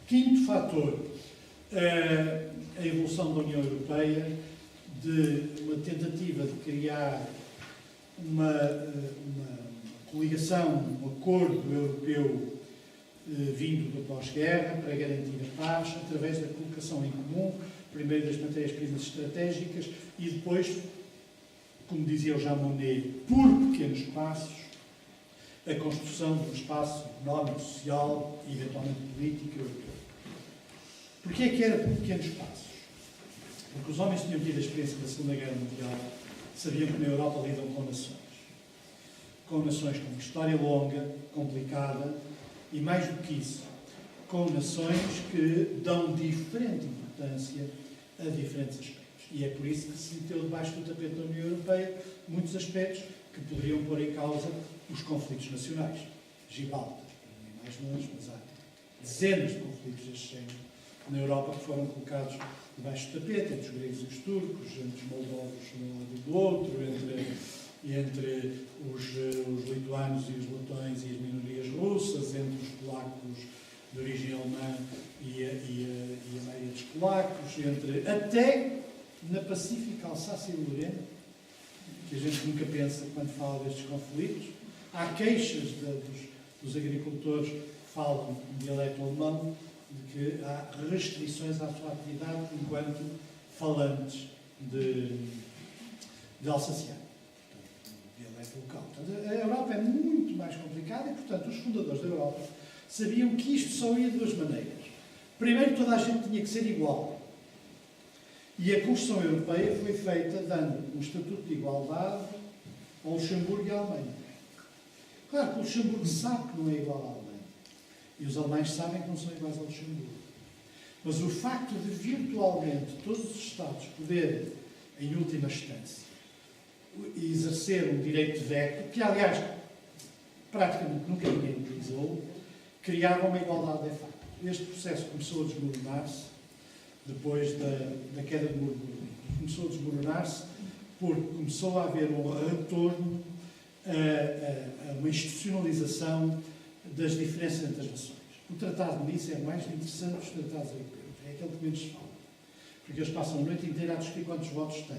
Quinto fator, a evolução da União Europeia, de uma tentativa de criar uma coligação, um acordo europeu vindo do pós-guerra para garantir a paz, através da colocação em comum, primeiro das matérias-primas estratégicas e depois, como dizia o Jean Monnet, por pequenos passos, a construção de um espaço económico, social e eventualmente político europeu. Porquê é que era por pequenos passos? Porque os homens tinham tido a experiência da Segunda Guerra Mundial, sabiam que na Europa lidam com nações com história longa, complicada e, mais do que isso, com nações que dão diferente importância a diferentes aspectos. E é por isso que se meteu debaixo do tapete da União Europeia muitos aspectos que poderiam pôr em causa os conflitos nacionais. Gibraltar, para mim mais longe, mas há dezenas de conflitos deste género na Europa que foram colocados debaixo do tapete, entre os gregos e os turcos, entre os moldovos de um lado e do outro, entre os lituanos e os letões e as minorias russas, entre os polacos de origem alemã e a maioria dos polacos, até na Pacífica, Alsácia e Lorena, que a gente nunca pensa quando fala destes conflitos. Há queixas dos agricultores que falam em dialeto alemão de que há restrições à sua atividade enquanto falantes de alsaciano, dialeto local. Portanto, a Europa é muito mais complicada e, portanto, os fundadores da Europa sabiam que isto só ia de duas maneiras. Primeiro, toda a gente tinha que ser igual. E a Constituição Europeia foi feita dando um estatuto de igualdade ao Luxemburgo e à Alemanha. Claro que o Luxemburgo sabe que não é igual à Alemanha. E os alemães sabem que não são iguais ao Luxemburgo. Mas o facto de virtualmente todos os Estados poderem, em última instância, exercer um direito de veto, que aliás praticamente nunca ninguém utilizou, criava uma igualdade de facto. Este processo começou a desmoronar-se depois da queda do muro de Berlim. Começou a desmoronar-se porque começou a haver um retorno a uma institucionalização das diferenças entre as nações. O Tratado de Nice é mais interessante dos tratados europeus. É aquele que menos se fala. Porque eles passam a noite inteira a discutir quantos votos têm.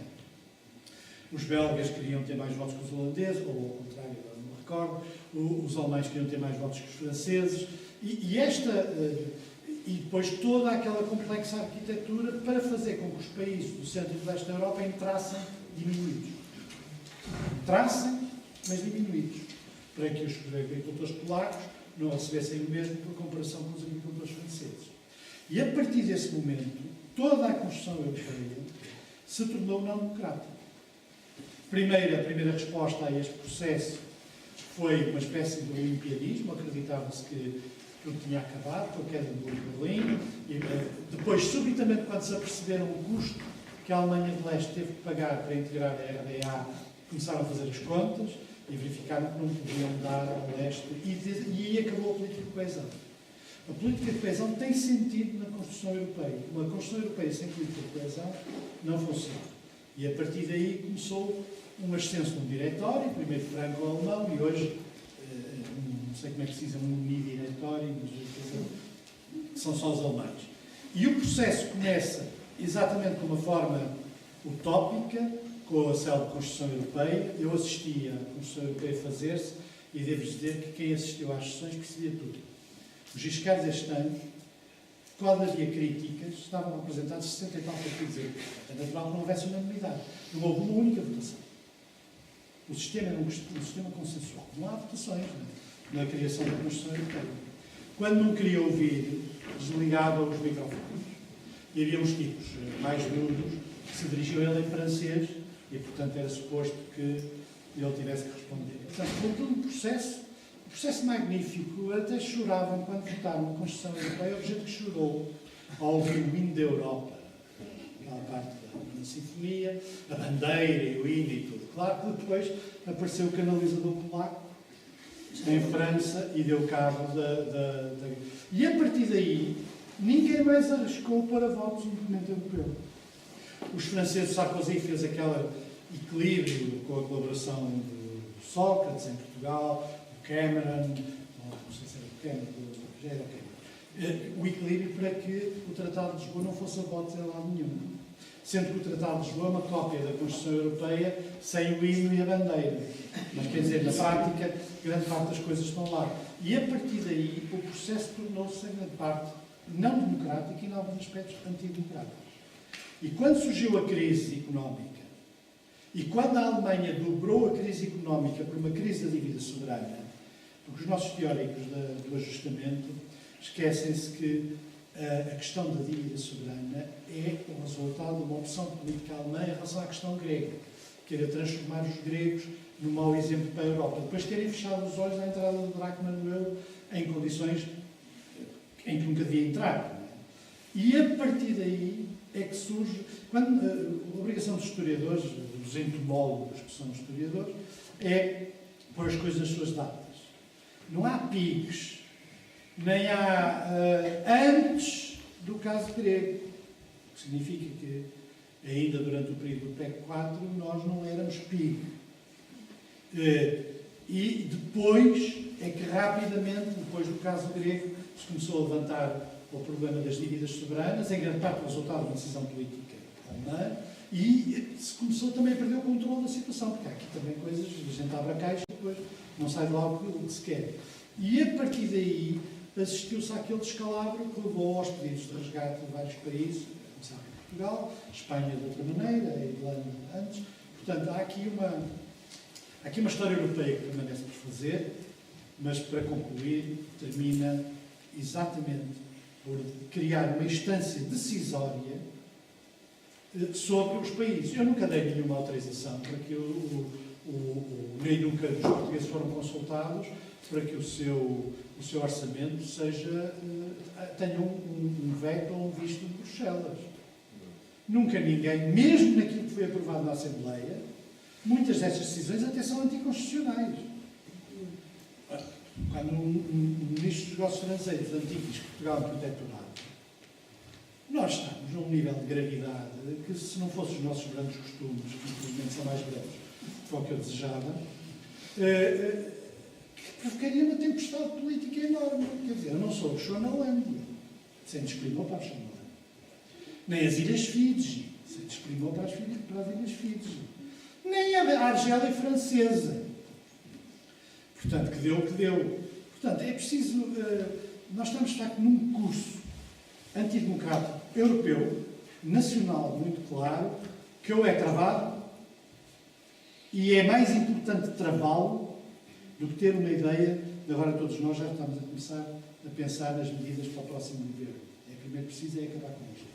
Os belgas queriam ter mais votos que os holandeses, ou ao contrário, agora não me recordo. Os alemães queriam ter mais votos que os franceses. E depois toda aquela complexa arquitetura para fazer com que os países do centro e do leste da Europa entrassem diminuídos. Entrassem, mas diminuídos. Para que os agricultores polacos não recebessem o mesmo por comparação com os agricultores franceses. E a partir desse momento, toda a Constituição Europeia se tornou não democrática. A primeira resposta a este processo foi uma espécie de olimpiadismo, acreditava-se que tudo tinha acabado com a queda do muro de Berlim, e depois, subitamente, quando se aperceberam o custo que a Alemanha de Leste teve que pagar para integrar a RDA, começaram a fazer as contas e verificaram que não podiam dar ao leste, e aí acabou a política de coesão. A política de coesão tem sentido na Constituição Europeia. Uma Constituição Europeia sem política de coesão não funciona. E a partir daí começou um ascenso de um diretório, primeiro franco-alemão, e hoje, não sei como é que se diz, um mini-diretório, mas são só os alemães. E o processo começa exatamente de uma forma utópica, com a célebre Constituição Europeia. Eu assisti à Constituição Europeia fazer-se e devo-vos dizer que quem assistiu às sessões percebia tudo. Os Giscards este ano, quando havia críticas, estavam apresentados 60 e tal partidos europeus. É natural que não houvesse unanimidade. Não houve uma única votação. O sistema era um sistema consensual. Não há votações na criação da Constituição Europeia. Quando não queria ouvir, desligava os microfones. E havia uns tipos mais duros que se dirigiam a ele em francês e, portanto, era suposto que ele tivesse que responder. Portanto, foi todo um processo magnífico. Até choravam quando votaram a Constituição Europeia. Houve gente que chorou ao ouvir o hino da Europa, aquela parte da sinfonia, a bandeira e o hino e tudo. Claro que depois apareceu o canalizador polaco em França e deu cabo da... E a partir daí, ninguém mais arriscou para votos no documento europeu. Os franceses, Sarkozy fez aquele equilíbrio com a colaboração de Sócrates em Portugal, do Cameron, não sei se era o Cameron, já era o Cameron, o equilíbrio para que o Tratado de Lisboa não fosse a votos em lado nenhum. Sendo que o Tratado de Lisboa é uma cópia da Constituição Europeia sem o hino e a bandeira. Mas, quer dizer, na prática, grande parte das coisas estão lá. E, a partir daí, o processo tornou-se, em grande parte, não democrático e, em alguns aspectos, antidemocrático. E quando surgiu a crise económica, e quando a Alemanha dobrou a crise económica por uma crise da dívida soberana, porque os nossos teóricos do ajustamento esquecem-se que a questão da dívida soberana é o resultado de uma opção política alemã em relação à questão grega, que era transformar os gregos num mau exemplo para a Europa, depois de terem fechado os olhos à entrada do dracma no euro em condições em que nunca devia entrar. E a partir daí é que surge, quando a obrigação dos historiadores, dos entomólogos que são historiadores, é pôr as coisas nas suas datas. Não há PIGs, nem há antes do caso grego, o que significa que ainda durante o período do PEC 4 nós não éramos PIG. E depois é que rapidamente, depois do caso grego, se começou a levantar o problema das dívidas soberanas, em grande parte resultado de uma decisão política alemã, e se começou também a perder o controle da situação, porque há aqui também coisas, a gente abre a caixa e depois não sai de lá o que se quer. E a partir daí assistiu-se àquele descalabro que levou aos pedidos de resgate de vários países, começar por Portugal, Espanha de outra maneira, a Irlanda antes. Portanto, há aqui uma história europeia que permanece por fazer, mas para concluir, termina exatamente por criar uma instância decisória sobre os países. Eu nunca dei nenhuma autorização para que nem nunca os portugueses foram consultados para que o seu orçamento tenha um veto ou um visto de Bruxelas. Nunca ninguém, mesmo naquilo que foi aprovado na Assembleia, muitas dessas decisões até são anticonstitucionais. Quando um ministro dos negócios estrangeiros antigo diz que Portugal é um protetorado, nós estamos num nível de gravidade que, se não fossem os nossos grandes costumes, que infelizmente são mais breves do que o que eu desejava, que provocaria uma tempestade política enorme. Quer dizer, eu não sou o Xonalândia, sem desprimor para a Xonalândia. Nem as Ilhas Fiji, sem desprimor para as Ilhas Fiji. Nem a Argélia francesa. Portanto, que deu o que deu. Portanto, é preciso... nós estamos, de facto, num curso antidemocrático europeu, nacional, muito claro, que ou é travado, e é mais importante travá-lo do que ter uma ideia de agora todos nós já estamos a começar a pensar nas medidas para o próximo governo. Primeiro preciso é acabar com isto.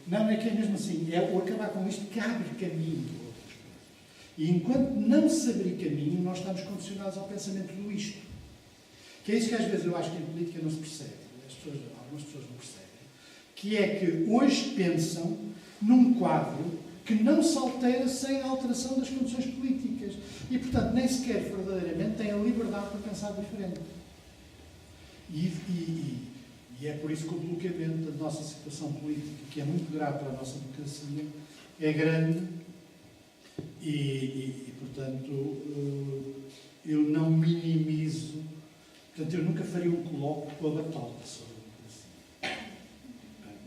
Não é que é mesmo assim, o acabar com isto que abre caminho para outras coisas. E enquanto não se abrir caminho, nós estamos condicionados ao pensamento do isto. Que é isso que às vezes eu acho que em política não se percebe, algumas pessoas não percebem, que é que hoje pensam num quadro que não se altera sem a alteração das condições políticas. E, portanto, nem sequer verdadeiramente têm a liberdade para pensar diferente. E é por isso que o bloqueamento da nossa situação política, que é muito grave para a nossa democracia, é grande e portanto, eu não minimizo. Portanto, eu nunca faria um colóquio com a batota sobre a democracia.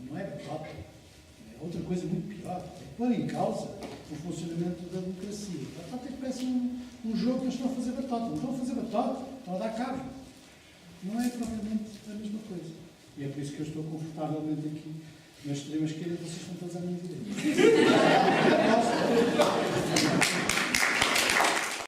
Não é batota. É outra coisa muito pior. É pôr em causa o funcionamento da democracia. A batota é que parece um jogo que eles estão a fazer batota. Não estão a fazer batota, estão a dar cabo. Não é propriamente a mesma coisa. E é por isso que eu estou confortavelmente aqui na extrema esquerda e vocês estão todos à minha direita.